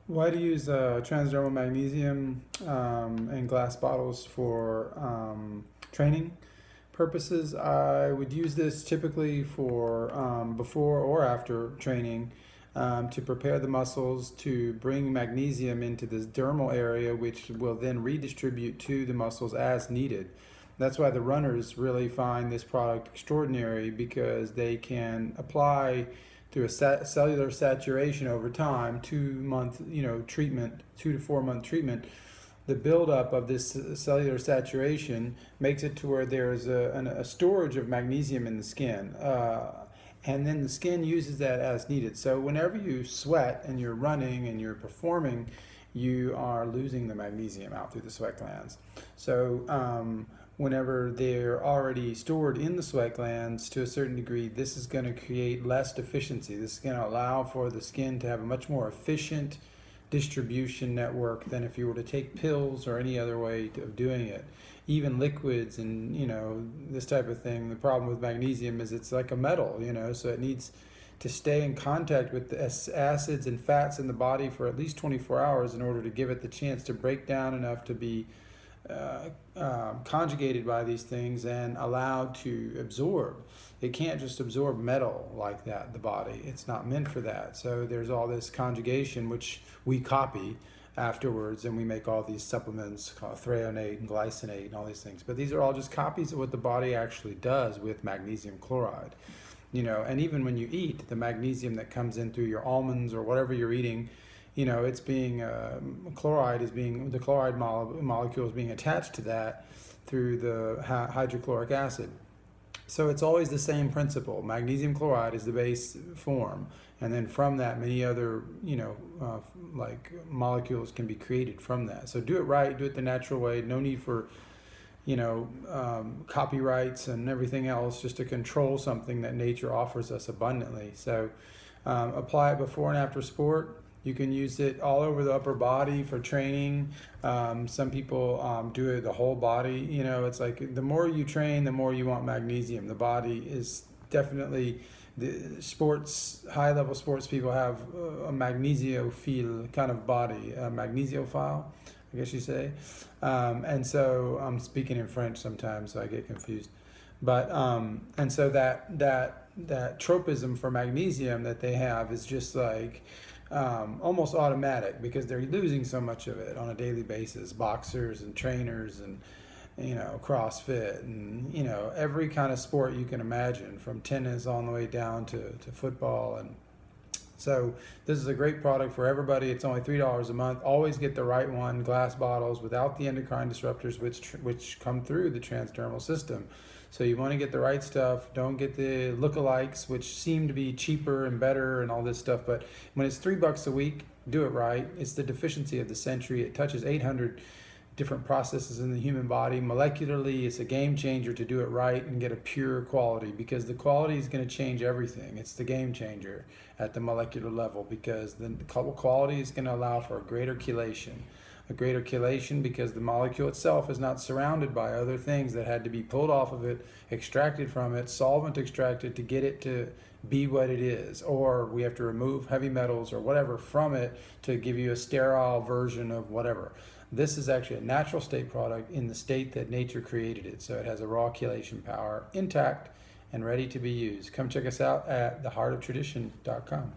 Why do you use transdermal magnesium in glass bottles for training purposes? I would use this typically for before or after training to prepare the muscles to bring magnesium into this dermal area, which will then redistribute to the muscles as needed. That's why the runners really find this product extraordinary because they can apply through a cellular saturation over time, 2 month treatment, 2 to 4 month treatment. The buildup of this cellular saturation makes it to where there's a storage of magnesium in the skin. And then the skin uses that as needed. So whenever you sweat and you're running and you're performing, you are losing the magnesium out through the sweat glands. So whenever they're already stored in the sweat glands to a certain degree, this is going to create less deficiency. This is going to allow for the skin to have a much more efficient distribution network than if you were to take pills or any other way of doing it. Even liquids and this type of thing. The problem with magnesium is it's like a metal, so it needs to stay in contact with the acids and fats in the body for at least 24 hours in order to give it the chance to break down enough to be conjugated by these things and allowed to absorb. It can't just absorb metal like that, the body. It's not meant for that. So there's all this conjugation, which we copy afterwards, and we make all these supplements called threonate and glycinate and all these things. But these are all just copies of what the body actually does with magnesium chloride. And even when you eat, the magnesium that comes in through your almonds or whatever you're eating, it's being the chloride molecule is being attached to that through the hydrochloric acid. So it's always the same principle. Magnesium chloride is the base form, and then from that, many other like molecules can be created from that. So do it right, do it the natural way. No need for copyrights and everything else just to control something that nature offers us abundantly. So apply it before and after sport. You can use it all over the upper body for training. Some people do it the whole body. It's like the more you train, the more you want magnesium. The body is definitely, the high-level sports people have a magnesiophilia kind of body, a magnesiaphile, I guess you say. And so I'm speaking in French sometimes, so I get confused. But and so that tropism for magnesium that they have is just like almost automatic because they're losing so much of it on a daily basis. Boxers and trainers and CrossFit and every kind of sport you can imagine, from tennis all the way down to football. And so this is a great product for everybody. It's only $3 a month. Always get the right one, glass bottles without the endocrine disruptors which come through the transdermal system. So you want to get the right stuff. Don't get the lookalikes, which seem to be cheaper and better and all this stuff. But when it's $3 a week, do it right. It's the deficiency of the century. It touches 800 different processes in the human body. Molecularly, it's a game changer to do it right and get a pure quality, because the quality is going to change everything. It's the game changer at the molecular level, because the quality is going to allow for a greater chelation. A greater chelation because the molecule itself is not surrounded by other things that had to be pulled off of it, extracted from it, solvent extracted to get it to be what it is, or we have to remove heavy metals or whatever from it to give you a sterile version of whatever. This is actually a natural state product in the state that nature created it, so it has a raw chelation power intact and ready to be used. Come check us out at theheartoftradition.com.